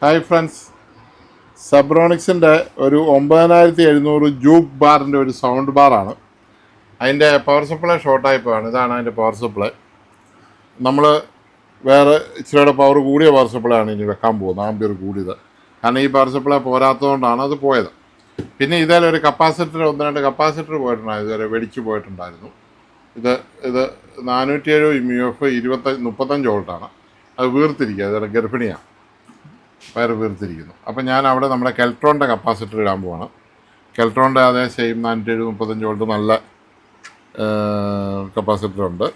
Hi friends, സബ്രോണിക്സിൻ്റെ ഒരു 9700 juke ബാറിൻ്റെ ഒരു sound ബാറാണ്. അതിൻ്റെ പവർ സപ്ലൈ ഷോർട്ടായി പോവാണ്. ഇതാണ് അതിൻ്റെ പവർ സപ്ലൈ. നമ്മൾ വേറെ ഇച്ചിരിയുടെ പവർ കൂടിയ പവർ സപ്ലൈ ആണ് ഇനി വെക്കാൻ പോകുന്നത്, ആംബിയർ കൂടിയത്. കാരണം ഈ പവർ സപ്ലൈ പോരാത്തതുകൊണ്ടാണ് അത് പോയത്. പിന്നെ ഇതിലൊരു കപ്പാസിറ്റർ, 1-2 കപ്പാസിറ്റർ പോയിട്ടുണ്ടായിരുന്നു, ഇതുവരെ വെടിച്ച് പോയിട്ടുണ്ടായിരുന്നു. ഇത് 470 MUF 35 വോൾട്ടാണ്. അത് വീർത്തിരിക്കുക, അതുപോലെ ഗർഭിണിയാണ്, വയർ വീർത്തിരിക്കുന്നു. അപ്പം ഞാൻ അവിടെ നമ്മുടെ കെൽട്രോണിൻ്റെ കപ്പാസിറ്റർ ഇടാൻ പോവാണ്. കെൽട്രോണിൻ്റെ അതേ സെയിം 435 വോൾട്ട് നല്ല കപ്പാസിറ്ററുണ്ട്.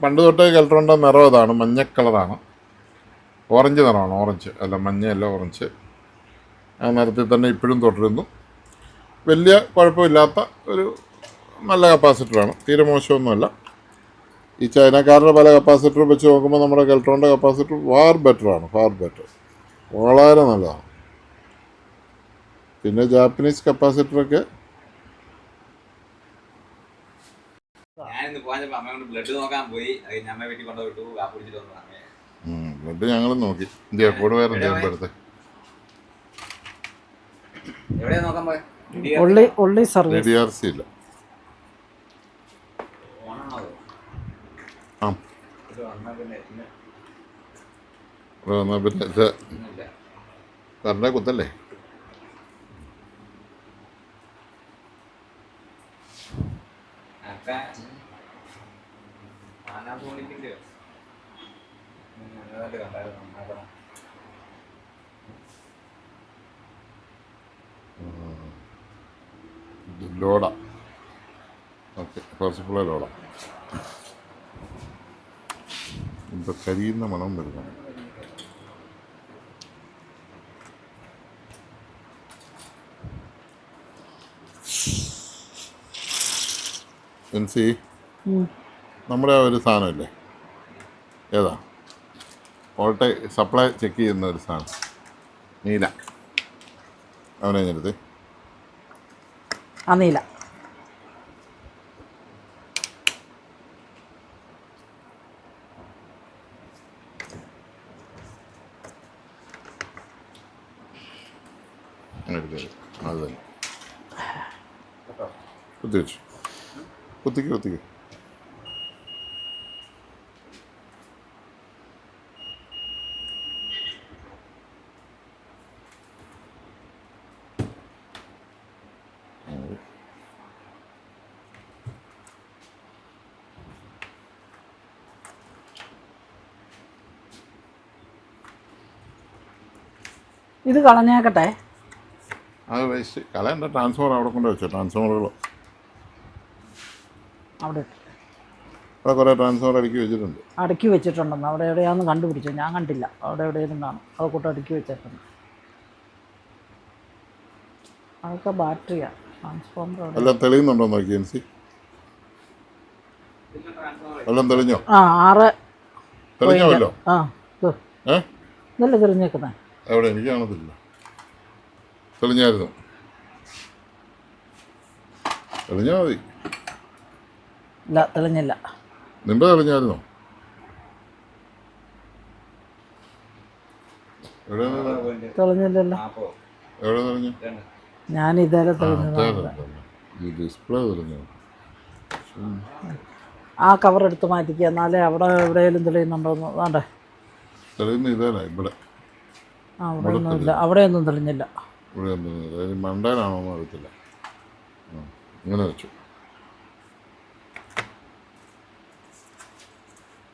പണ്ട് തൊട്ടേ കെൽട്രോണിൻ്റെ നിറം ഇതാണ്, മഞ്ഞ കളറാണ്, ഓറഞ്ച് നിറമാണ്, ഓറഞ്ച് അല്ല മഞ്ഞയല്ല, ഓറഞ്ച്. ആ നിറത്തിൽ തന്നെ ഇപ്പോഴും തുടരുന്നു. വലിയ കുഴപ്പമില്ലാത്ത ഒരു നല്ല കപ്പാസിറ്ററാണ്, തീരെ മോശമൊന്നുമല്ല. ഈ ചൈനക്കാരുടെ പല കപ്പാസിറ്റർ വെച്ച് നോക്കുമ്പോൾ നമ്മുടെ കെൽട്രോണിൻ്റെ കപ്പാസിറ്റർ ഫാർ ബെറ്ററാണ്, ഫാർ ബെറ്റർ, വളരെ നല്ലതാണ്. പിന്നെ ജാപ്പനീസ് കപ്പാസിറ്ററൊക്കെ ബ്ലഡ് ഞങ്ങൾ നോക്കി. കൂടെ വേറെ എന്തെങ്കിലും DRC ഇല്ല. ആ വന്നാൽ പിന്നെ ഇത് കറണ്ട കുത്തല്ലേ. ലോഡ ഓക്കെ, പവർ ലോഡ. ഇപ്പോൾ കരിയുന്ന മണം വരുന്നു. നമ്മുടെ ആ ഒരു സാധനമില്ലേ, ഏതാ വോൾട്ടേജ് സപ്ലൈ ചെക്ക് ചെയ്യുന്ന ഒരു സാധനം, നീല, അവനെ ഞെടുത്ത് ആ നീല. അത് തന്നെ കുത്തി വെച്ചു, കുത്തിക്ക്. ഇത് കളഞ്ഞേക്കട്ടെ. അത് വേസ്റ്റ് കളയണ്ട, ട്രാൻസ്ഫോമർ അവിടെ കൊണ്ട് വെച്ചോ. ട്രാൻസ്ഫോമറുകൾ അവിടെ കുറേ ട്രാൻസ്ഫോമർ അടുക്കി വെച്ചിട്ടുണ്ടെന്ന്. അവിടെ എവിടെയാണെന്ന് കണ്ടുപിടിച്ചു, ഞാൻ കണ്ടില്ല. അവിടെ എവിടെയെങ്കിലും കാണും, അത് കൂട്ടം അടുക്കി വെച്ചിട്ടുണ്ട്. അതൊക്കെ ബാറ്ററിയാണ്, ട്രാൻസ്ഫോമർ എല്ലാം തെളിയുന്നുണ്ടോ നോക്കി എൻസി? എല്ലാം തെളിഞ്ഞോ? ആ 6 തെളിഞ്ഞല്ലോ. ആ ഇതല്ലേ തെളിഞ്ഞേക്കുന്നത്? എവിടെ? എനിക്ക് കാണത്തില്ല. തെളിഞ്ഞായിരുന്നു, തെളിഞ്ഞാൽ മതി. ഇല്ല, തെളിഞ്ഞില്ല. നിന്റെ തെളിഞ്ഞായിരുന്നോ? തെളിഞ്ഞില്ലല്ലോ. എവിടെ തെളിഞ്ഞു? ഞാൻ ഇതേലെ തെളിഞ്ഞു. ഡിസ്പ്ലേ തെളിഞ്ഞു. ആ കവർ എടുത്ത് മാറ്റിക്കുക, എന്നാലേ അവിടെ എവിടെയെങ്കിലും തെളിയുന്നുണ്ടോന്ന്. വേണ്ടേ? തെളിയുന്ന ഇതേല ഇവിടെ. അവിടെ ഒന്നുമില്ല, അവിടെയൊന്നും തെളിഞ്ഞില്ല. ഇവിടെ മണ്ടയിലാണോ എന്ന് അറിയത്തില്ല. ഇങ്ങനെ വെച്ചു,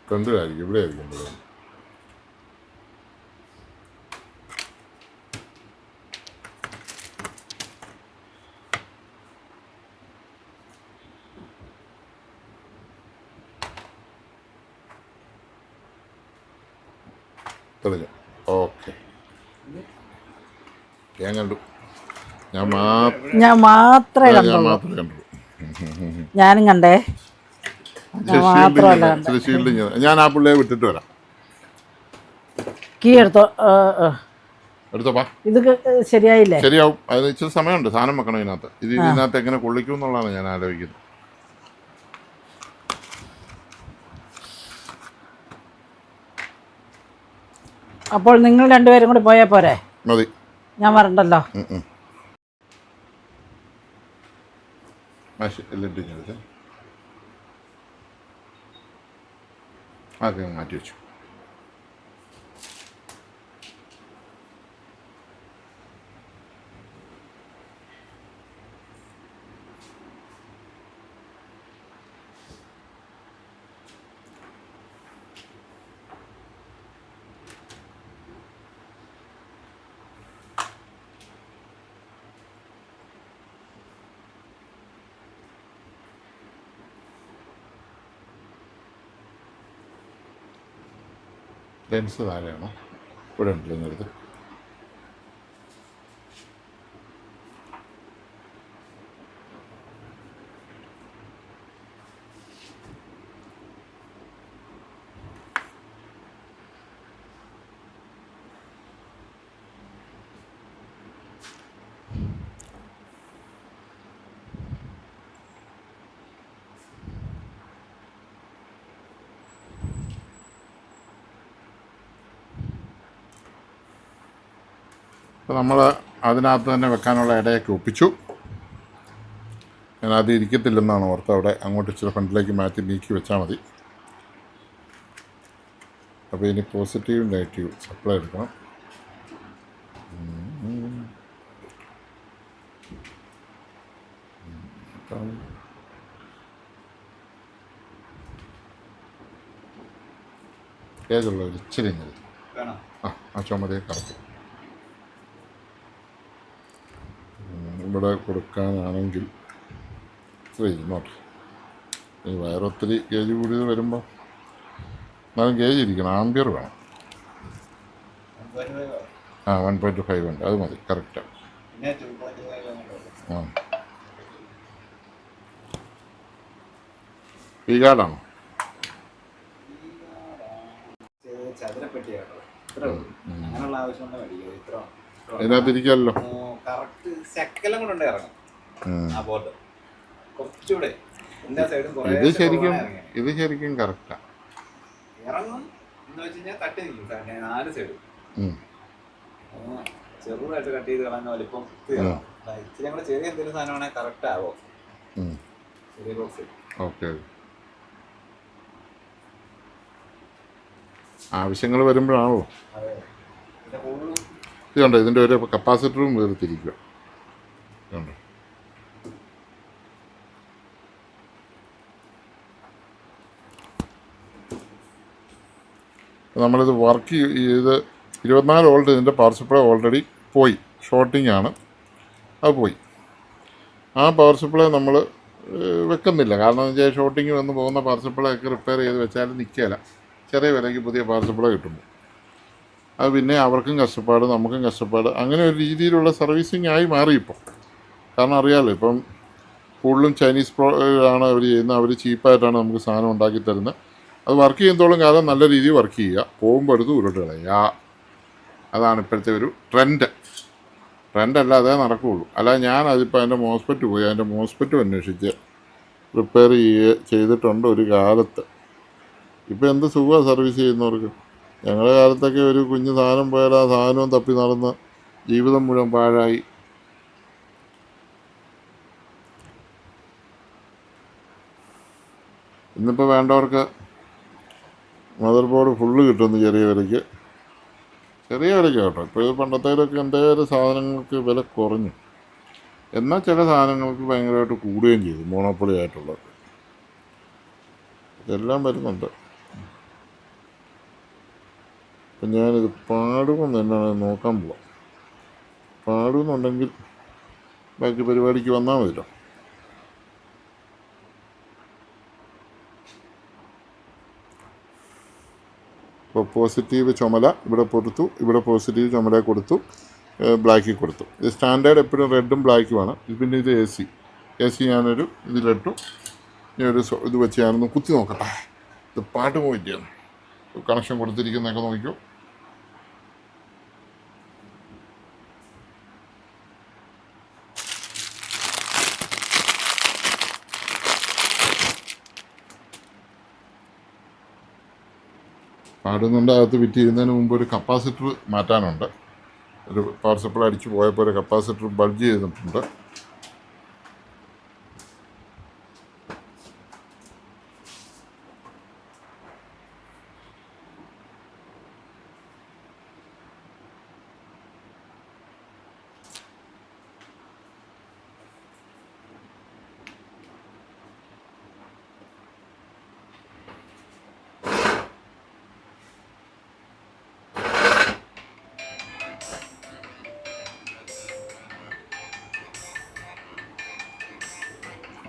ഫ്രണ്ടിലായിരിക്കും, ഇവിടെ ആയിരിക്കും തെളിഞ്ഞു. ഓക്കെ, ഞാൻ കണ്ടു. ഞാൻ മാത്രമേ കണ്ടു. ഞാനും കണ്ടേ. ഞാൻ ആ പുള്ളിയെ വിട്ടിട്ട് വരാം. കീ എടുത്തോ. എടുത്തോപ്പാ. ഇത് ശരിയായില്ലേ? ശരിയാവും, അതിന് ഇച്ചിരി സമയമുണ്ട്. സാധനം വെക്കണം ഇതിനകത്ത്. ഇതിനകത്ത് എങ്ങനെ കൊള്ളിക്കും എന്നുള്ളതാണ് ഞാൻ ആലോചിക്കുന്നത്. അപ്പോൾ നിങ്ങൾ രണ്ടുപേരും കൂടി പോയാൽ പോരെ? മതി. ഞാൻ വരണ്ടല്ലോ. എല്ലാം ഇട്ടിഞ്ഞെടുത്ത് ആകെ മാറ്റി വെച്ചു. ലെൻസ് താഴെയാണോ? ഇവിടെ ഉണ്ടല്ലോ ഇങ്ങടുത്ത്. അപ്പോൾ നമ്മൾ അതിനകത്ത് തന്നെ വെക്കാനുള്ള ഇടയൊക്കെ ഒപ്പിച്ചു. ഞാൻ ആദ്യം ഇരിക്കത്തില്ലെന്നാണ് ഓർത്ത് അവിടെ അങ്ങോട്ട് ഇച്ചിരി ഫ്രണ്ടിലേക്ക് മാറ്റി നീക്കി വെച്ചാൽ മതി. അപ്പോൾ ഇനി പോസിറ്റീവും നെഗറ്റീവും സപ്ലൈ എടുക്കണം. ഏതുള്ള ഒരു ഇച്ചിരി ആ ചുമതയെ കറക്കും. ഇവിടെ കൊടുക്കാനാണെങ്കിൽ നോട്ട് ഈ വയറൊത്തിരി ഗേജ് കൂടിയത് വരുമ്പോൾ എന്നാലും ഗേജ് ഇരിക്കണം. ആംബിയർ വേണം. 1.5 ഉണ്ട്. അത് മതി. കറക്റ്റാണ്. ഈ കാർഡാണോ? അതിനകത്ത് ഇരിക്കാമല്ലോ. ഇത് ശരിക്കും കറക്റ്റാ. ചെറുതായിട്ട് കട്ട് ചെയ്ത് കളഞ്ഞ വലിപ്പം ഇച്ചിരി കൂടെ ചെറിയ എന്തെങ്കിലും സാധനമാണെങ്കിൽ കറക്റ്റ് ആവോ? ചെറിയ ബോക്സ്. ഓക്കെ. ആവശ്യങ്ങൾ വരുമ്പോഴാണല്ലോ. ഇതുണ്ട്. ഇതിൻ്റെ ഒരു കപ്പാസിറ്ററും വേർതിരിക്കുക. ഇതുണ്ട്. നമ്മളിത് വർക്ക് ചെയ്ത് 24 വോൾട്ട് ഇതിൻ്റെ പവർ സപ്ലൈ ഓൾറെഡി പോയി. ഷോർട്ടിംഗ് ആണ്. അത് പോയി. ആ പവർ സപ്ലൈ നമ്മൾ വെക്കുന്നില്ല. കാരണം എന്ന് വെച്ചാൽ ഷോർട്ടിങ് വന്ന് പോകുന്ന പവർ സപ്ലൈ ഒക്കെ റിപ്പയർ ചെയ്ത് വെച്ചാലും നിൽക്കില്ല. ചെറിയ വിലയ്ക്ക് പുതിയ പവർ സപ്ലൈ കിട്ടുന്നു. അത് പിന്നെ അവർക്കും കഷ്ടപ്പാട്, നമുക്കും കഷ്ടപ്പാട്. അങ്ങനെ ഒരു രീതിയിലുള്ള സർവീസിങ് ആയി മാറി ഇപ്പോൾ. കാരണം അറിയാമല്ലോ, ഇപ്പം കൂടുതലും ചൈനീസ് ആണ് അവർ ചെയ്യുന്നത്. അവർ ചീപ്പായിട്ടാണ് നമുക്ക് സാധനം ഉണ്ടാക്കി തരുന്നത്. അത് വർക്ക് ചെയ്യുന്നതോളം കാലം നല്ല രീതിയിൽ വർക്ക് ചെയ്യുക. പോകുമ്പോൾ എടുത്ത് ഉരുട്ട് കളയുക. അതാണ് ഇപ്പോഴത്തെ ഒരു ട്രെൻഡല്ല, അതേ നടക്കുകയുള്ളൂ. അല്ലാതെ ഞാൻ അതിപ്പോൾ അതിൻ്റെ മോസ്പെറ്റ് പോയി അതിൻ്റെ മോസ്പെറ്റും അന്വേഷിച്ച് റിപ്പയർ ചെയ്തിട്ടുണ്ട് ഒരു കാലത്ത്. ഇപ്പോൾ എന്ത് സുഖമാണ് സർവീസ് ചെയ്യുന്നവർക്ക്. ഞങ്ങളുടെ കാലത്തൊക്കെ ഒരു കുഞ്ഞു സാധനം പോയാൽ ആ സാധനവും തപ്പി നടന്ന് ജീവിതം മുഴുവൻ പാഴായി. ഇന്നിപ്പോൾ വേണ്ടവർക്ക് മദർ ബോർഡ് ഫുള്ള് കിട്ടുന്നു ചെറിയ വിലയ്ക്ക് കേട്ടോ. ഇപ്പോൾ പണ്ടത്തേലൊക്കെ എന്തെങ്കിലും സാധനങ്ങൾക്ക് വില കുറഞ്ഞു. എന്നാൽ ചില സാധനങ്ങൾക്ക് ഭയങ്കരമായിട്ട് കൂടുകയും ചെയ്തു. മോണോപ്പൊളി ആയിട്ടുള്ളത് ഇതെല്ലാം വരുന്നുണ്ട്. അപ്പം ഞാനിത് പാടുമെന്ന് എന്നാണ് നോക്കാൻ പോവാം. പാടുമെന്നുണ്ടെങ്കിൽ ബാക്കി പരിപാടിക്ക് വന്നാൽ മതിയല്ലോ. ഇപ്പോൾ പോസിറ്റീവ് ചുമല ഇവിടെ കൊടുത്തു, ഇവിടെ പോസിറ്റീവ് ചുമല കൊടുത്തു, ബ്ലാക്കിൽ കൊടുത്തു. ഇത് സ്റ്റാൻഡേർഡ് എപ്പോഴും റെഡും ബ്ലാക്കുമാണ്. പിന്നെ ഇത് എ സി ഞാനൊരു ഇതിലിട്ടു. ഞാനൊരു ഇത് വെച്ച് ഞാനൊന്ന് കുത്തി നോക്കട്ടെ. ഇത് പാട്ട് പോയിട്ടാണ് കണക്ഷൻ കൊടുത്തിരിക്കുന്നതൊക്കെ നോക്കിയോ. പാടുന്നുണ്ട്. അകത്ത് ഫിറ്റ് ചെയ്യുന്നതിന് മുമ്പ് ഒരു കപ്പാസിറ്റർ മാറ്റാനുണ്ട്. ഒരു പവർ സപ്ലൈ അടിച്ചു പോയപ്പോൾ ഒരു കപ്പാസിറ്റർ ബൾജ് ചെയ്തിട്ടുണ്ട്.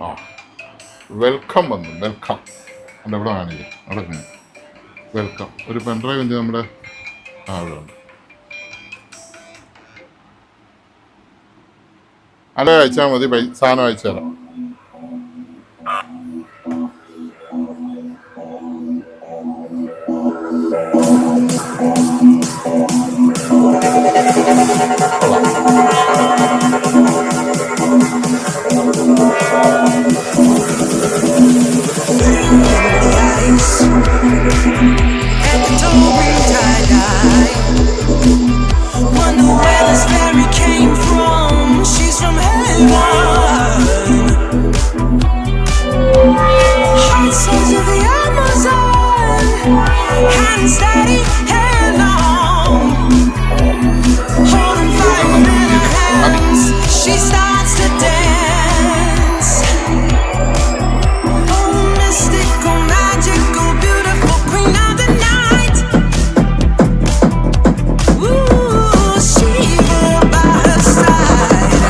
ആ, വെൽക്കം വന്നു. വെൽക്കം അവിടെ എവിടെ കാണില്ല, അവിടെ കാണും. വെൽക്കം ഒരു പെൻഡ്രൈവ് ഉണ്ട് നമ്മുടെ. അവിടെ ഉണ്ട്. അല്ല, അയച്ചാൽ മതി. സാധനം അയച്ചു തരാം. At the Tobin tie-dye. Wonder where this fairy came from. She's from heaven. Heart souls of the Amazon. Hand steady, hand long. Holding fire in her hands. She starts to dance. Oh, mystical, magical, beautiful queen of the night. Ooh, Shiva by her side.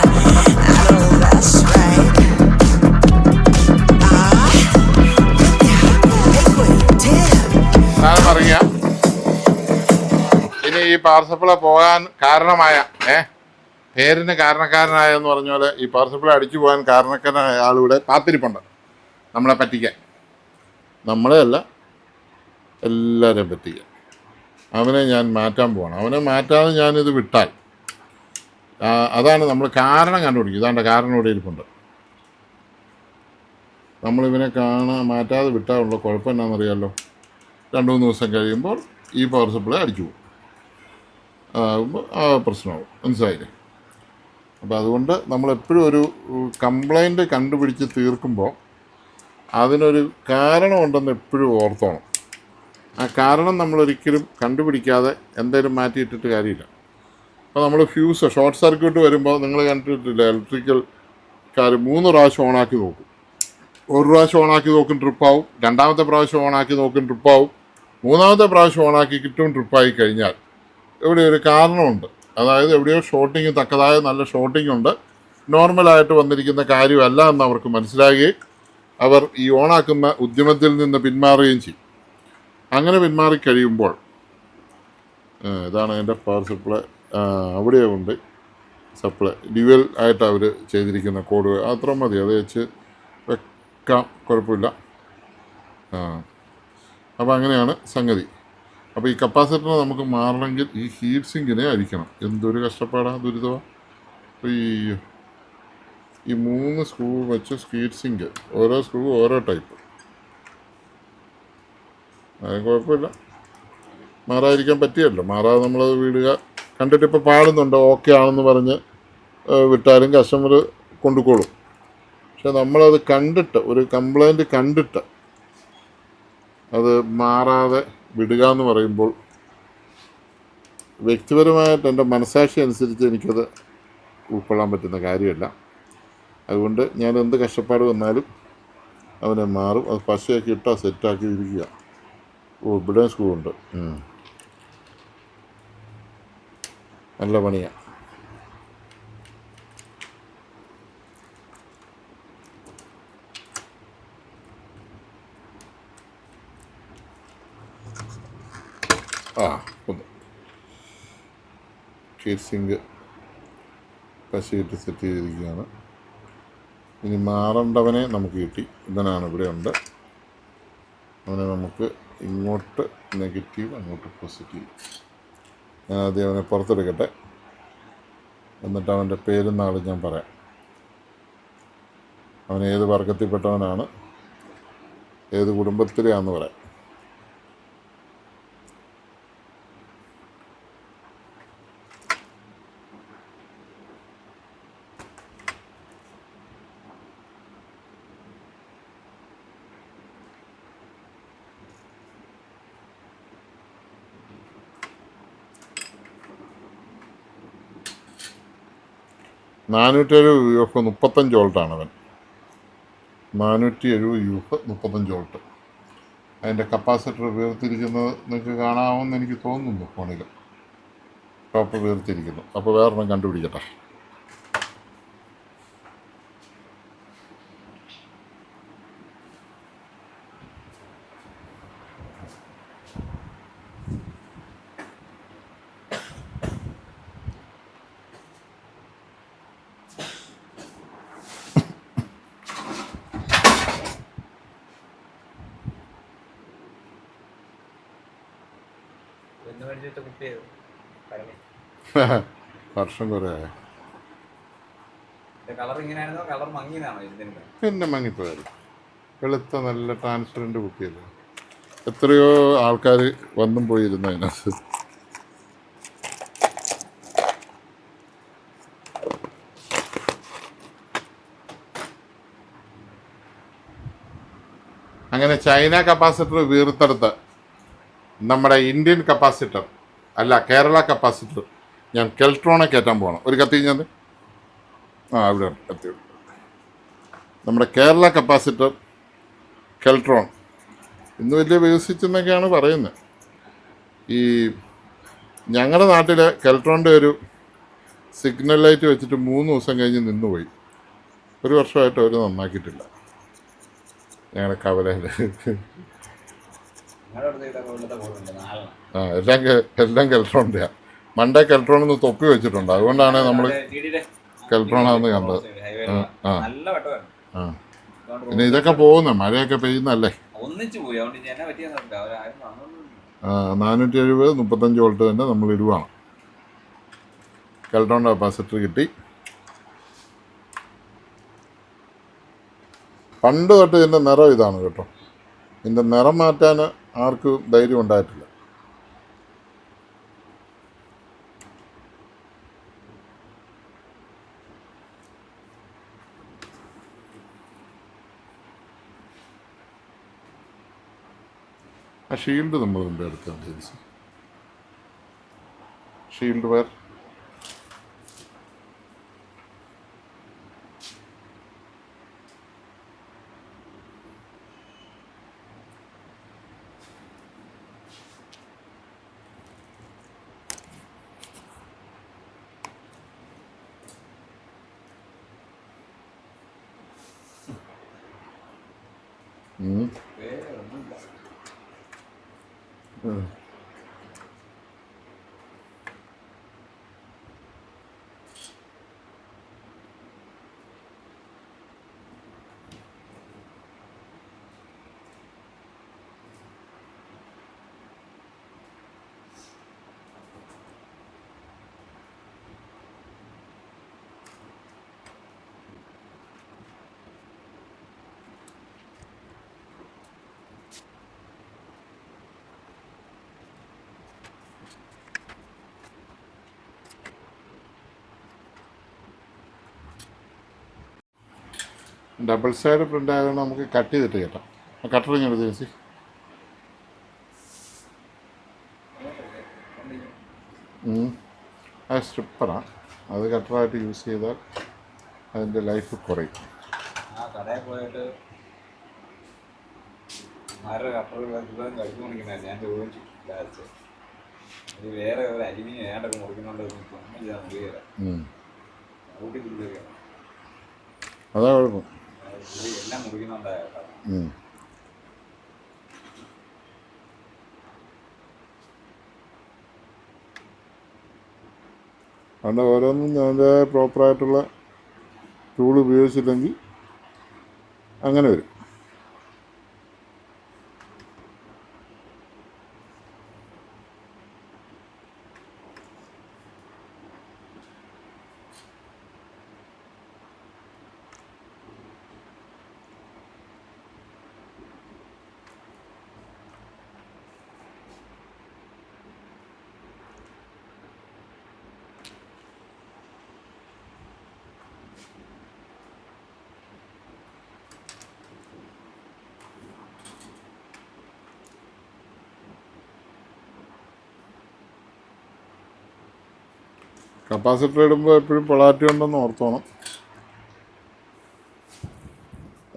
I know that's right. സാധനം അറിയാം. ഇനി ഈ power supply പോകാൻ കാരണമായ പേരിന് കാരണക്കാരനായെന്ന് പറഞ്ഞ പോലെ ഈ പവർ സപ്ലൈ അടിച്ചു പോകാൻ കാരണക്കാരനായ ആളിവിടെ കാത്തിരിപ്പുണ്ട് നമ്മളെ പറ്റിക്കാൻ. നമ്മളെ അല്ല, എല്ലാവരെയും പറ്റിക്കാൻ. അവനെ ഞാൻ മാറ്റാൻ പോവാണ്. അവനെ മാറ്റാതെ ഞാനിത് വിട്ടാൽ അതാണ് നമ്മൾ കാരണം കണ്ടുപിടിക്കും. ഇതാണ്ട് കാരണം ഇവിടെ ഇരിപ്പുണ്ട്. നമ്മളിവനെ മാറ്റാതെ വിട്ടാലുള്ള കുഴപ്പം എന്നാണെന്നറിയാമല്ലോ. 2-3 ദിവസം കഴിയുമ്പോൾ ഈ പവർ സപ്ലൈ അടിച്ചു പോകും. ആകുമ്പോൾ ആ പ്രശ്നമാകും. മനസ്സിലായില്ലേ? അപ്പോൾ അതുകൊണ്ട് നമ്മളെപ്പോഴും ഒരു കംപ്ലൈൻറ്റ് കണ്ടുപിടിച്ച് തീർക്കുമ്പോൾ അതിനൊരു കാരണമുണ്ടെന്ന് എപ്പോഴും ഓർത്തോണം. ആ കാരണം നമ്മളൊരിക്കലും കണ്ടുപിടിക്കാതെ എന്തെങ്കിലും മാറ്റിയിട്ടിട്ട് കാര്യമില്ല. അപ്പോൾ നമ്മൾ ഫ്യൂസ് ഷോർട്ട് സർക്യൂട്ട് വരുമ്പോൾ നിങ്ങൾ കണ്ടിട്ടില്ല, ഇലക്ട്രിക്കൽ കാർ 3 പ്രാവശ്യം ഓണാക്കി നോക്കും. ഒരു പ്രാവശ്യം ഓണാക്കി നോക്കും, ട്രിപ്പാവും. രണ്ടാമത്തെ പ്രാവശ്യം ഓണാക്കി നോക്കും, ട്രിപ്പാവും. മൂന്നാമത്തെ പ്രാവശ്യം ഓണാക്കി കിട്ടും, ട്രിപ്പായി കഴിഞ്ഞാൽ ഇവിടെ ഒരു കാരണമുണ്ട്. അതായത് എവിടെയോ ഷോർട്ടിങ്, തക്കതായ നല്ല ഷോർട്ടിംഗ് ഉണ്ട്. നോർമലായിട്ട് വന്നിരിക്കുന്ന കാര്യമല്ല എന്ന് അവർക്ക് മനസ്സിലാകുകയും അവർ ഈ ഓണാക്കുന്ന ഉദ്യമത്തിൽ നിന്ന് പിന്മാറുകയും ചെയ്യും. അങ്ങനെ പിന്മാറിക്കഴിയുമ്പോൾ ഇതാണ് എൻ്റെ പവർ സപ്ലൈ. അവിടെ ഉണ്ട് സപ്ലൈ ഡ്യുവൽ ആയിട്ട് അവർ ചെയ്തിരിക്കുന്ന കോഡ്. അത്ര മതി, അത് വെച്ച് വെക്കാം, കുഴപ്പമില്ല. അപ്പോൾ അങ്ങനെയാണ് സംഗതി. അപ്പോൾ ഈ കപ്പാസിറ്ററിനെ നമുക്ക് മാറണമെങ്കിൽ ഈ ഹീറ്റ് സിങ്കിനെ അരിക്കണം. എന്തൊരു കഷ്ടപ്പാടാണ്, ദുരിതമാണ്. ഈ 3 സ്ക്രൂ വെച്ച് ഹീറ്റ് സിങ്ക്, ഓരോ സ്ക്രൂ ഓരോ ടൈപ്പ്. അതിന് കുഴപ്പമില്ല, മാറാതിരിക്കാൻ പറ്റിയല്ലോ. മാറാതെ നമ്മളത് വിടുക. കണ്ടിട്ട് ഇപ്പോൾ പാടുന്നുണ്ട്, ഓക്കെ ആണെന്ന് പറഞ്ഞ് വിട്ടാലും കസ്റ്റമർ കൊണ്ടുപോകും. പക്ഷെ നമ്മളത് കണ്ടിട്ട്, ഒരു കംപ്ലൈൻറ്റ് കണ്ടിട്ട് അത് മാറാതെ വിടുക എന്ന് പറയുമ്പോൾ വ്യക്തിപരമായിട്ട് എൻ്റെ മനസാക്ഷി അനുസരിച്ച് എനിക്കത് ഉൾക്കൊള്ളാൻ പറ്റുന്ന കാര്യമല്ല. അതുകൊണ്ട് ഞാൻ എന്ത് കഷ്ടപ്പാട് വന്നാലും അവനെ മാറും. അത് പശയൊക്കെ ഇട്ടാൽ സെറ്റാക്കി ഇരിക്കുക. ഇവിടെ സ്ക്രൂ ഉണ്ട്, നല്ല പണിയാണ്. ഒന്ന് ഹീറ്റ് സിങ്ക് പശയിട്ട് സെറ്റ് ചെയ്തിരിക്കുകയാണ്. ഇനി മാറേണ്ടവനെ നമുക്ക് കിട്ടി. ഇവനാണ് ഇവിടെ ഉണ്ട്. അവനെ നമുക്ക് ഇങ്ങോട്ട് നെഗറ്റീവ്, അങ്ങോട്ട് പോസിറ്റീവ്. ഞാൻ ആദ്യം അവനെ പുറത്തെടുക്കട്ടെ, എന്നിട്ട് അവൻ്റെ പേരും നാളും ഞാൻ പറയാം. അവൻ ഏത് വർഗത്തിൽപ്പെട്ടവനാണ്, ഏത് കുടുംബത്തിലെയാണെന്ന് പറയാം. 470 UF 35 വോൾട്ടാണ് അവൻ. 470 UF 35 വോൾട്ട്. അതിൻ്റെ കപ്പാസിറ്റർ വേർതിരിക്കുന്നത് നിങ്ങൾക്ക് കാണാമെന്ന് എനിക്ക് തോന്നുന്നു. ഫോണിൽ ടോപ്പ് വേർതിരിക്കുന്നു. അപ്പോൾ വേറൊരെണ്ണം കണ്ടുപിടിക്കട്ടെ. എന്ന് മേടിച്ചിട്ട് കുപ്പി ചെയ്തു വർഷം കുറേ ആയോ? കളർ ഇങ്ങനെയായിരുന്നോ കളർ മങ്ങിയതാണോ ഇതിൻ്റെ? പിന്നെ മങ്ങിപ്പോയാലും വെളുത്ത നല്ല ട്രാൻസ്പെറൻറ്റ് കുപ്പിയല്ലേ. എത്രയോ ആൾക്കാർ വന്നും പോയിരുന്നു അതിനകത്ത്. അങ്ങനെ ചൈന കപ്പാസിറ്റർ വീർത്തെടുത്ത് നമ്മുടെ ഇന്ത്യൻ കപ്പാസിറ്റർ അല്ല കേരള കപ്പാസിറ്റർ ഞാൻ കെൽട്രോണെ കയറ്റാൻ പോകണം. ഒരു കത്തി ഞാൻ ഇവിടെ കത്തി. നമ്മുടെ കേരള കപ്പാസിറ്റർ കെൽട്രോൺ ഇന്ന് വലിയ വികസിച്ചെന്നൊക്കെയാണ് പറയുന്നത്. ഈ ഞങ്ങളുടെ നാട്ടിൽ കെൽട്രോണിൻ്റെ ഒരു സിഗ്നൽ ലൈറ്റ് വെച്ചിട്ട് 3 ദിവസം കഴിഞ്ഞ് നിന്നുപോയി. 1 വർഷമായിട്ട് അവർ നന്നാക്കിയിട്ടില്ല ഞങ്ങളുടെ കവലയിൽ. എല്ലാം കെൽട്രോണിൻ്റെയാണ്. മണ്ടേ കെൽട്രോൺ എന്ന് തൊപ്പി വെച്ചിട്ടുണ്ട്. അതുകൊണ്ടാണ് നമ്മൾ കെൽട്രോണാന്ന് കണ്ടത്. പിന്നെ ഇതൊക്കെ പോകുന്ന മഴയൊക്കെ പെയ്യുന്നല്ലേ. 470 35 വോൾട്ട് തന്നെ നമ്മൾ ഇടുവാണ്. കെൽട്രോണിൻ്റെ കപ്പാസിറ്റർ കിട്ടി. പണ്ട് തൊട്ട് ഇതിൻ്റെ നിറം ഇതാണ് കേട്ടോ. ഇതിൻ്റെ നിറം മാറ്റാൻ ആർക്കും ധൈര്യം ഉണ്ടായിട്ടില്ല. ആ ഷീൽഡ് നമ്മൾ കൊണ്ട് എടുത്താൽ shield wire double side print ആയതുകൊണ്ട് നമുക്ക് കട്ട് ചെയ്തിട്ട് കേട്ടാം. ആ കട്ടർ ഇങ്ങനെ ചേച്ചി അത് സ്ട്രിപ്പറാണ്. അത് കട്ടറായിട്ട് യൂസ് ചെയ്താൽ അതിൻ്റെ ലൈഫ് കുറയും. കടയിൽ പോയിട്ട് ഞാൻ ചോദിച്ചു വേറെ ഒരു അരിമിനി ഏണ്ടൊക്കെ മുറിക്കുന്നുണ്ട്. അതാ കുഴപ്പം. എല്ലാം മുറിക്കുന്നുണ്ടായേക്കാം. അതുകൊണ്ട് ഓരോന്നും അതിൻ്റെ പ്രോപ്പറായിട്ടുള്ള ടൂൾ ഉപയോഗിച്ചില്ലെങ്കിൽ അങ്ങനെ വരും. കപ്പാസിറ്റർ ഇടുമ്പോൾ എപ്പോഴും പൊളാരിറ്റി ഉണ്ടെന്ന് ഓർത്തോണം.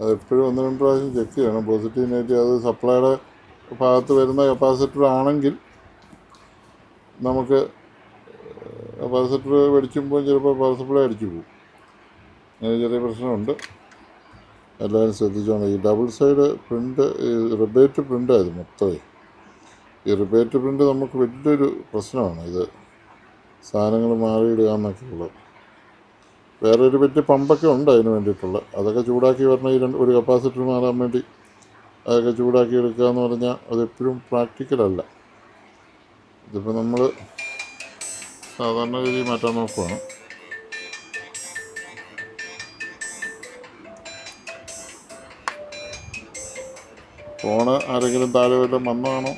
അതെപ്പോഴും 1-2 പ്രാവശ്യം ചെക്ക് ചെയ്യണം. പോസിറ്റീവ് നെഗറ്റീവ് അത് സപ്ലൈയുടെ ഭാഗത്ത് വരുന്ന കപ്പാസിറ്റർ ആണെങ്കിൽ നമുക്ക് കപ്പാസിറ്റർ മേടിക്കുമ്പോൾ ചിലപ്പോൾ പവർ സപ്ലൈ അടിച്ചു പോകും. അങ്ങനെ ചെറിയ പ്രശ്നമുണ്ട്. എല്ലാവരും ശ്രദ്ധിച്ചോണം. ഈ ഡബിൾ സൈഡ് പ്രിൻ്റ്, ഈ റിബേറ്റ് പ്രിൻ്റായത് മൊത്തമേ. ഈ റിബേറ്റ് പ്രിൻ്റ് നമുക്ക് വലിയൊരു പ്രശ്നമാണ്. ഇത് സാധനങ്ങൾ മാറിയിടുക എന്നൊക്കെ ഉള്ളത്. വേറെ ഒരു പറ്റിയ പമ്പൊക്കെ ഉണ്ട് അതിന് വേണ്ടിയിട്ടുള്ള. അതൊക്കെ ചൂടാക്കി വരണം. ഈ ഒരു കപ്പാസിറ്റർ മാറാൻ വേണ്ടി അതൊക്കെ ചൂടാക്കി എടുക്കുക എന്ന് പറഞ്ഞാൽ അതെപ്പോഴും പ്രാക്ടിക്കലല്ല. ഇതിപ്പോൾ നമ്മൾ സാധാരണ രീതിയിൽ മാറ്റാൻ നോക്കുവാണ്. ഫോണ് ആരെങ്കിലും താഴെ വല്ലതും വന്നതാണോ?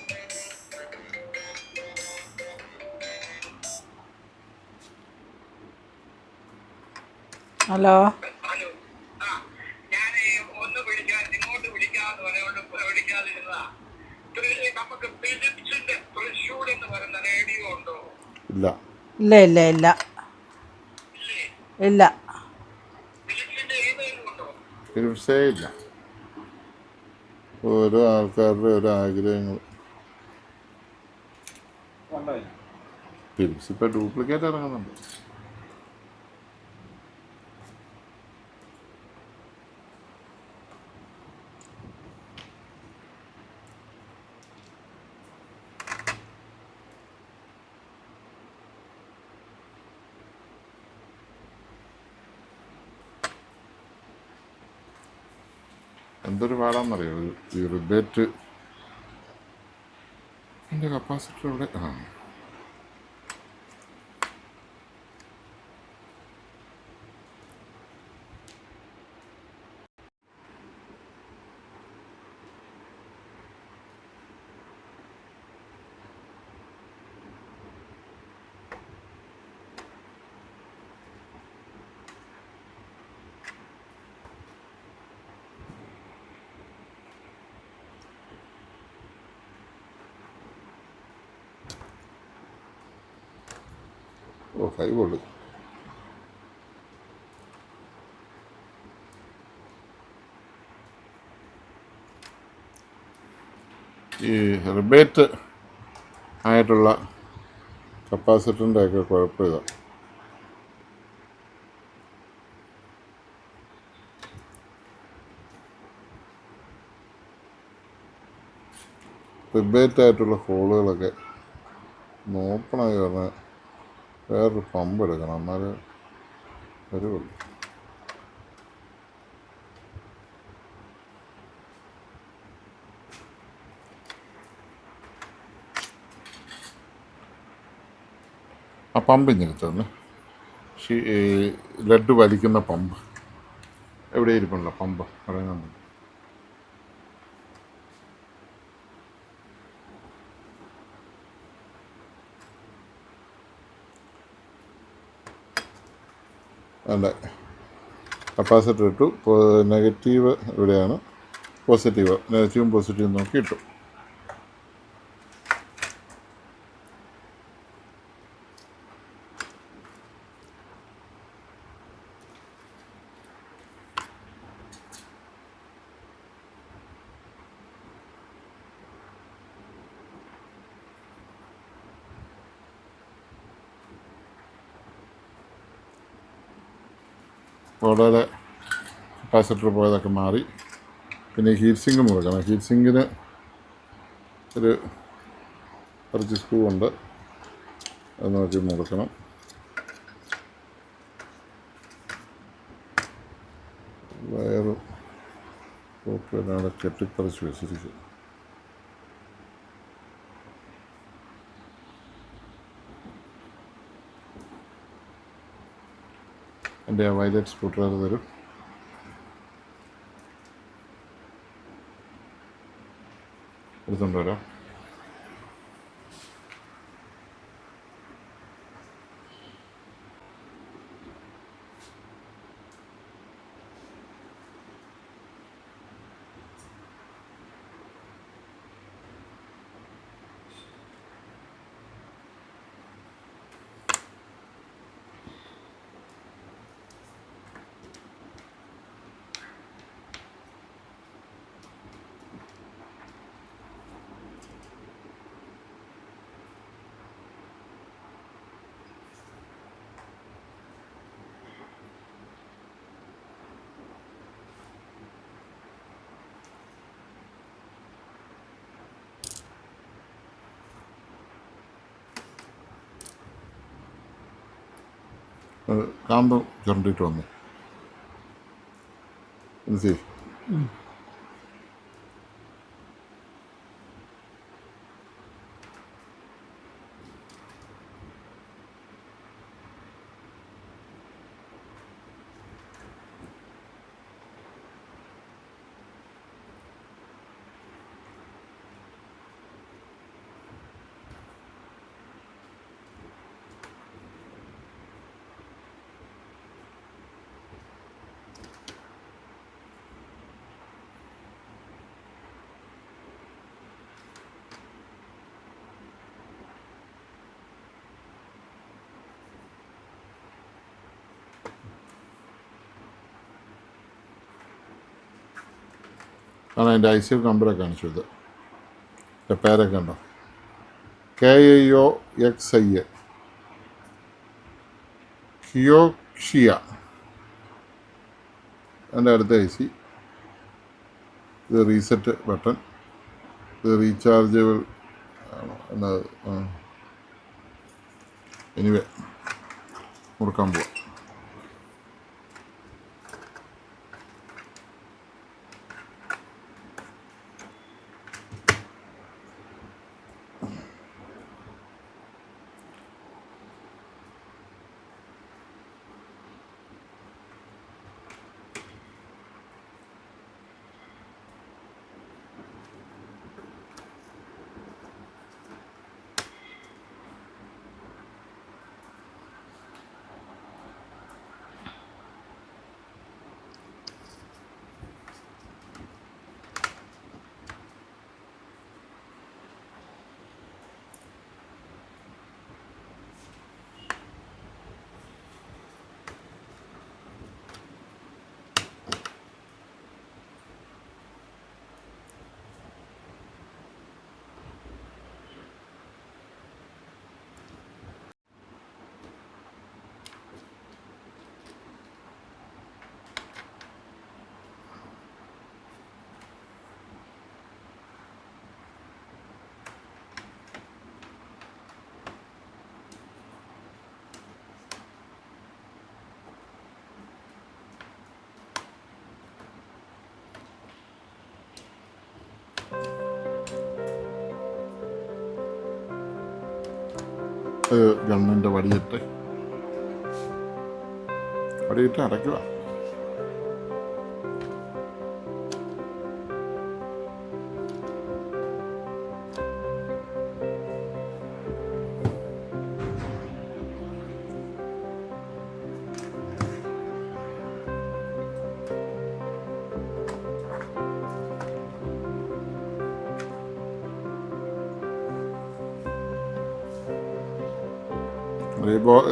ഹലോ, ഇല്ല. ഇല്ല ഇല്ല ഇല്ല ഇല്ല. ഫിലിപ്സേ ഇല്ല. ഓരോ ആൾക്കാരുടെ ഓരോ ആഗ്രഹങ്ങൾ. ഫിലിപ്സ് ഇപ്പം ഡ്യൂപ്ലിക്കേറ്റ് ഇറങ്ങുന്നുണ്ട്. എന്തൊരു പാടാന്നറിയോ ഈ റിബേറ്റ്. എൻ്റെ കപ്പാസിറ്റർ ഇവിടെ കൈ പൊള്ളി. ഈ റിബേറ്റ് ആയിട്ടുള്ള കപ്പാസിറ്ററിൻ്റെ ഒക്കെ കുഴപ്പം ഇതാണ്. റിബേറ്റ് ആയിട്ടുള്ള ഹോളുകളൊക്കെ ഓപ്പണായി പറഞ്ഞാൽ വേറൊരു പമ്പ് എടുക്കണം, എന്നാലേ വരുള്ളൂ. ആ പമ്പ് ഇങ്ങനെ ലഡ് വലിക്കുന്ന പമ്പ് എവിടെ ഇരിപ്പുണ്ടല്ലോ പമ്പ് പറയുന്നുണ്ട്. അല്ല, കപ്പാസിറ്റർ ഇട്ടു. നെഗറ്റീവ് ഇവിടെയാണ്, പോസിറ്റീവ്. നെഗറ്റീവും പോസിറ്റീവും നോക്കി ഇട്ടു. വളരെ കപ്പാസിറ്റർ പോയതൊക്കെ മാറി. പിന്നെ ഹീറ്റ് സിങ്ക് മുറുക്കണം. ഹീറ്റ് സിങ്കിന് ഒരു കുറച്ച് സ്ക്രൂ ഉണ്ട്, അത് നോക്കി മുറുക്കണം. വയറ് ടോപ്പിലവിടെ കെട്ടിപ്പറിച്ച് വെച്ചിരിക്കും. എൻ്റെ വയലറ്റ് സ്കൂട്ടർ തരും. എടുത്തുകൊണ്ട് വരാം. കാന്തം ചുരണ്ടിയിട്ട് വന്നു മനസ്സിലായി. ആണ് അതിൻ്റെ IC നമ്പറൊക്കെ കാണിച്ചു. ഇത് എൻ്റെ പേരൊക്കെ ഉണ്ടോ, KIOXIA കിയോക്ഷിയ എൻ്റെ അടുത്ത IC. ഇത് റീസെറ്റ് ബട്ടൺ, ഇത് റീചാർജബിൾ ആണോ എന്നത്. എനിവേ മുറുക്കാൻ പോവാം. ഗവൺമെൻറ് വടിയിട്ട് അടയ്ക്കുക.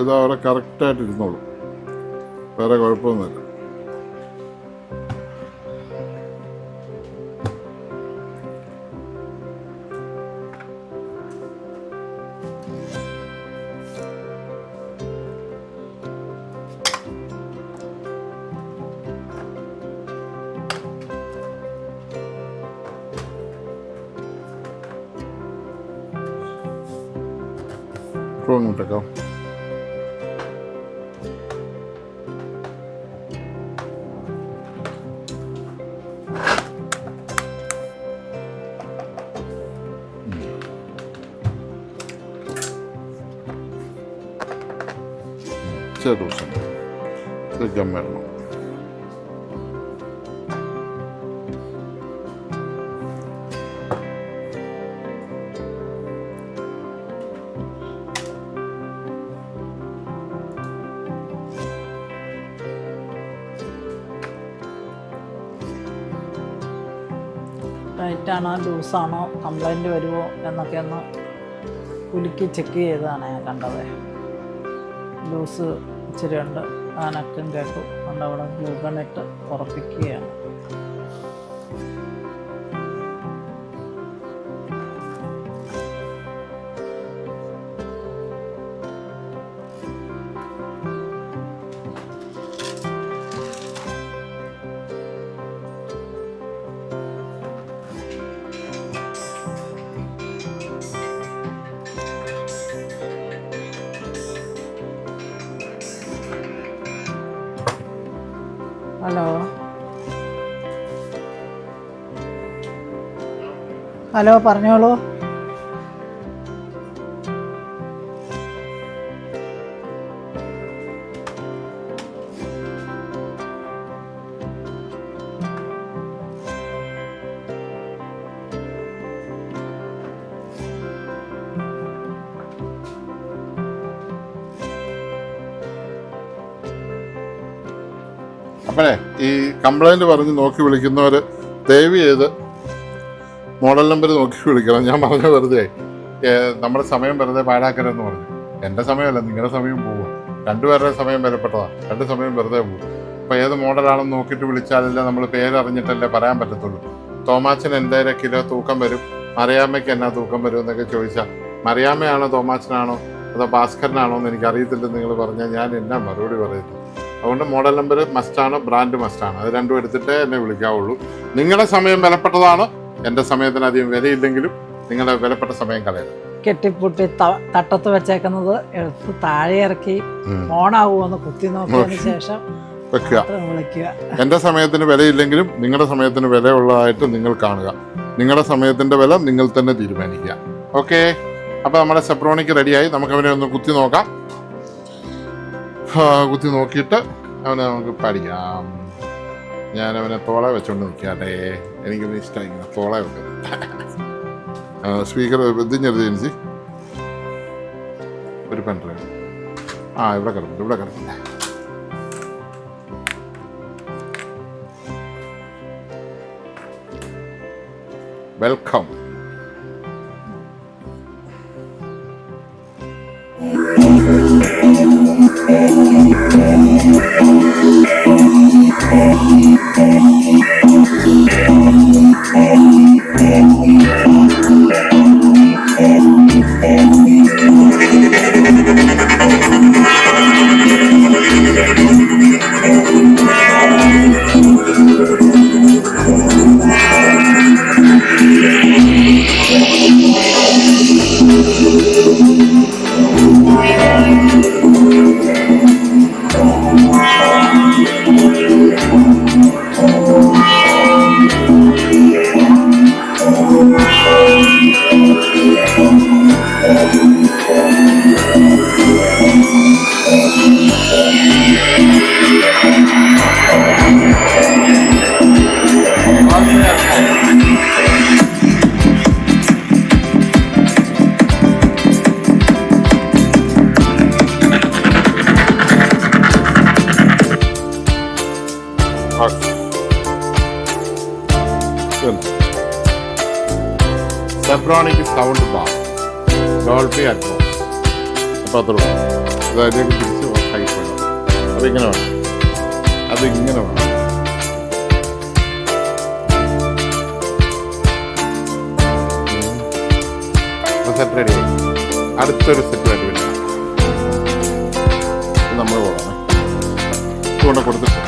ഇത് അവിടെ കറക്റ്റായിട്ട് ഇരുന്നോളൂ, വേറെ കുഴപ്പമൊന്നുമില്ല. അങ്ങോട്ടേക്കാം. ദിവസം തീർക്കാൻ വരണം. ടൈറ്റാണോ ലൂസാണോ കംപ്ലൈൻറ്റ് വരുമോ എന്നൊക്കെ ഒന്ന് കുലുക്കി ചെക്ക് ചെയ്തതാണ് ഞാൻ കണ്ടത്. ലൂസ് ഇച്ചിരി ഉണ്ട്, ആനക്കം കേട്ടു, അതുകൊണ്ട് അവിടെ ഗ്ലൂഗണിട്ട് ഉറപ്പിക്കുകയാണ്. ഹലോ ഹലോ പറഞ്ഞോളൂ. അപ്പോഴേ ഈ കംപ്ലൈൻറ്റ് പറഞ്ഞ് നോക്കി വിളിക്കുന്നവർ ദയവ് ചെയ്ത് മോഡൽ നമ്പർ നോക്കി വിളിക്കണം. ഞാൻ പറഞ്ഞ വെറുതെ നമ്മുടെ സമയം വെറുതെ പാഴാക്കരുതെന്ന് പറഞ്ഞു. എൻ്റെ സമയമല്ല, നിങ്ങളുടെ സമയം പോകും. രണ്ടുപേരുടെ സമയം വിലപ്പെട്ടതാണ്. രണ്ട് സമയം വെറുതെ പോകും. അപ്പോൾ ഏത് മോഡലാണെന്ന് നോക്കിയിട്ട് വിളിച്ചാലല്ലേ നമ്മൾ പേരറിഞ്ഞിട്ടല്ലേ പറയാൻ പറ്റത്തുള്ളൂ. തോമാച്ചൻ എന്തേരം കിലോ തൂക്കം വരും, മറിയാമ്മയ്ക്ക് എന്നാ തൂക്കം വരും എന്നൊക്കെ ചോദിച്ചാൽ മറിയാമ്മയാണോ തോമാച്ചനാണോ അതോ ഭാസ്കരനാണോ എന്ന് എനിക്കറിയത്തില്ലെന്ന് നിങ്ങൾ പറഞ്ഞാൽ ഞാൻ എന്നാ മറുപടി പറയുന്നത്. അതുകൊണ്ട് മോഡൽ നമ്പർ മസ്റ്റാണ്, ബ്രാൻഡ് മസ്റ്റാണ്. അത് രണ്ടും എടുത്തിട്ടേ എന്നെ വിളിക്കാവുള്ളൂ. നിങ്ങളുടെ സമയം വിലപ്പെട്ടതാണ്. എൻ്റെ സമയത്തിന് അധികം വിലയില്ലെങ്കിലും നിങ്ങളുടെ വിലപ്പെട്ട സമയം കളയരുത്. കെട്ടിപ്പൂട്ടി തട്ടത്ത് വെച്ചേക്കുന്നത് എടുത്ത് താഴെ ഇറക്കി ഓണാവുമെന്ന് കുത്തി നോക്കിയതിന് ശേഷം വെക്കുക. വിളിക്കുക. എൻ്റെ സമയത്തിന് വിലയില്ലെങ്കിലും നിങ്ങളുടെ സമയത്തിന് വിലയുള്ളതായിട്ട് നിങ്ങൾ കാണുക. നിങ്ങളുടെ സമയത്തിൻ്റെ വില നിങ്ങൾ തന്നെ തീരുമാനിക്കുക. ഓക്കെ, അപ്പോൾ നമ്മുടെ സെപ്രോണിക്ക് റെഡിയായി. നമുക്കവനെ ഒന്ന് കുത്തി നോക്കാം. കുത്തി നോക്കിയിട്ട് അവനെ നമുക്ക് പഠിക്കാം. ഞാനവനെ തോള വെച്ചോണ്ട് നിൽക്കാട്ടെ. എനിക്ക് ഇഷ്ടമായി ഇങ്ങനെ തോള വെക്കുന്നത്. സ്പീക്കർ ഇതിഞ്ഞെടുത്ത് ജനിച്ച് ഒരു പെൺഡ്രൈവ് ഇവിടെ കിടക്കുന്നുണ്ട്, ഇവിടെ കിടക്കുന്നുണ്ട്. Welcome. Zebronics sound bar Dolby Atmos. അപ്പോൾ അത്രേ ഉള്ളൂ. അതിലേക്ക് തിരിച്ച് ഓഫായി പോകണം. അതിങ്ങനെ വേണം, അതിങ്ങനെ വേണം. സെറ്റ് റെഡിയായി. അടുത്തൊരു സെറ്റ് റെഡി വരും. നമ്മൾ പോകണം. ഇതുകൊണ്ട് കൊടുത്തിട്ട്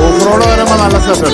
ഓഫറോഡ് വരുമ്പോൾ നല്ല സെറ്റ്.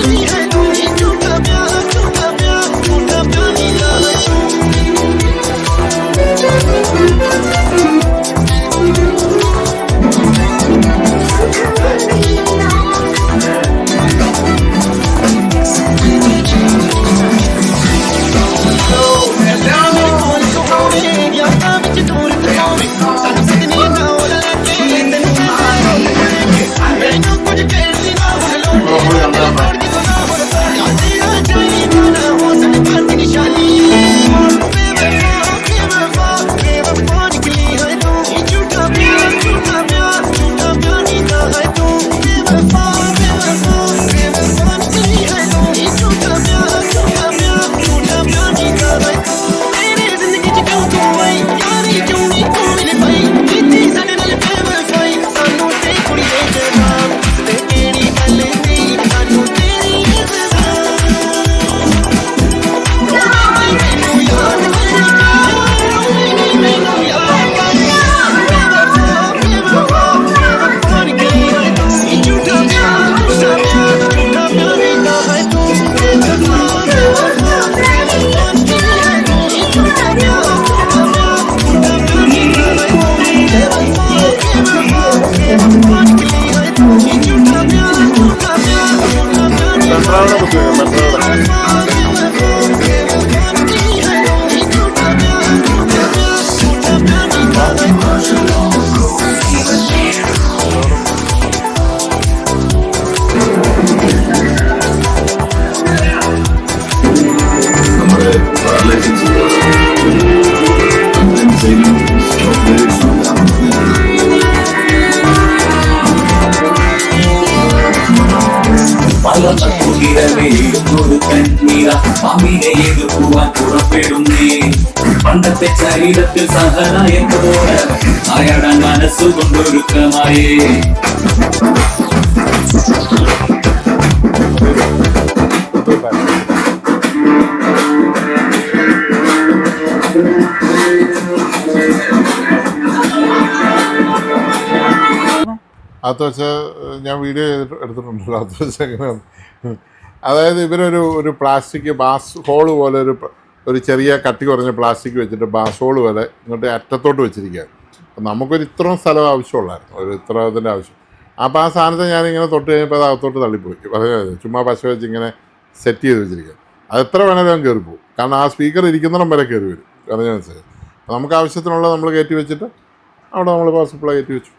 ഒരു കണ്ണീര പാമ്പിനെ എതിർക്കുവാൻ പുറപ്പെടുന്നേ പണ്ടത്തെ ചരിതത്തിൽ സഹനായത്തോട് ആയാടാൻ മനസ്സുകൊണ്ടൊരുക്കമായേ അകത്ത് വെച്ച് ഞാൻ വീഡിയോ എടുത്തിട്ടുണ്ടല്ലോ. അകത്ത് വെച്ച് എങ്ങനെയാണ്, അതായത് ഇവരൊരു പ്ലാസ്റ്റിക് ബാസ് ഹോള് പോലെ ഒരു ചെറിയ കട്ടി കുറഞ്ഞ പ്ലാസ്റ്റിക് വെച്ചിട്ട് ബാസ് ഹോള് പോലെ ഇങ്ങോട്ട് അറ്റത്തോട്ട് വെച്ചിരിക്കുകയാണ്. അപ്പം നമുക്കൊരു ഇത്രയും സ്ഥലം ആവശ്യമുള്ളായിരുന്നു, ഒരു ഇത്രത്തിൻ്റെ ആവശ്യം. അപ്പോൾ ആ സാധനത്തെ ഞാനിങ്ങനെ തൊട്ട് കഴിഞ്ഞപ്പോൾ അത് അകത്തോട്ട് തള്ളിപ്പോയി. പറഞ്ഞത് ചുമ്മാ പശ വെച്ച് ഇങ്ങനെ സെറ്റ് ചെയ്ത് വെച്ചിരിക്കുക. അത് എത്ര വേണേലും കയറി പോകും, കാരണം ആ സ്പീക്കർ ഇരിക്കുന്നിടം വരെ കയറി വരും. പറഞ്ഞു മനസ്സിലായി. നമുക്ക് ആവശ്യത്തിനുള്ളത് നമ്മൾ കയറ്റി വെച്ചിട്ട് അവിടെ നമ്മൾ പവർ സപ്ലൈ കയറ്റി വെച്ചു.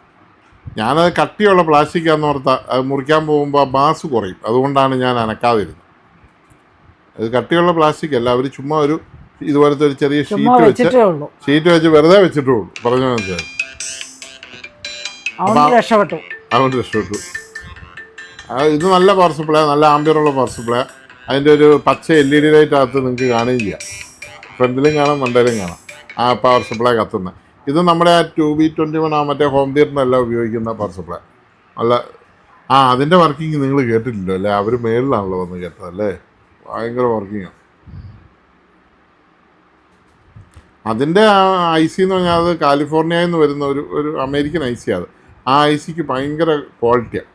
ഞാനത് കട്ടിയുള്ള പ്ലാസ്റ്റിക്കാന്ന് ഓർത്താൽ അത് മുറിക്കാൻ പോകുമ്പോൾ ആ ബാസ് കുറയും, അതുകൊണ്ടാണ് ഞാൻ അനക്കാതിരുന്നത്. അത് കട്ടിയുള്ള പ്ലാസ്റ്റിക് അല്ല, അവർ ചുമ്മാ ഒരു ഇതുപോലത്തെ ഒരു ചെറിയ ഷീറ്റ് വെച്ച് വെറുതെ വെച്ചിട്ടേ ഉള്ളൂ. പറഞ്ഞു മനസ്സിലായി. അതുകൊണ്ട് രക്ഷപ്പെട്ടു. ഇത് നല്ല പവർ സപ്ലൈ, നല്ല ആംബിയറുള്ള പവർ സപ്ലൈ. അതിൻ്റെ ഒരു പച്ച LED ലൈറ്റ് അകത്ത് നിങ്ങൾക്ക് കാണുകയും ചെയ്യാം. ഫ്രണ്ടിലും കാണാം, മണ്ടയിലും കാണാം ആ പവർ സപ്ലൈ കത്തുന്നത്. ഇത് നമ്മുടെ ആ 2B21 ആ മറ്റേ ഹോം തിയേറ്ററിനെല്ലാം ഉപയോഗിക്കുന്ന പവർ സപ്ലൈ. അല്ല അതിൻ്റെ വർക്കിംഗ് നിങ്ങൾ കേട്ടിട്ടില്ലോ അല്ലേ? അവർ മേളിലാണല്ലോ വന്ന് കേട്ടതല്ലേ? ഭയങ്കര വർക്കിങ്ങാണ് അതിൻ്റെ. IC എന്ന് പറഞ്ഞാൽ അത് കാലിഫോർണിയയിൽ നിന്ന് വരുന്ന ഒരു അമേരിക്കൻ IC. അത് ആ ICക്ക് ഭയങ്കര ക്വാളിറ്റിയാണ്.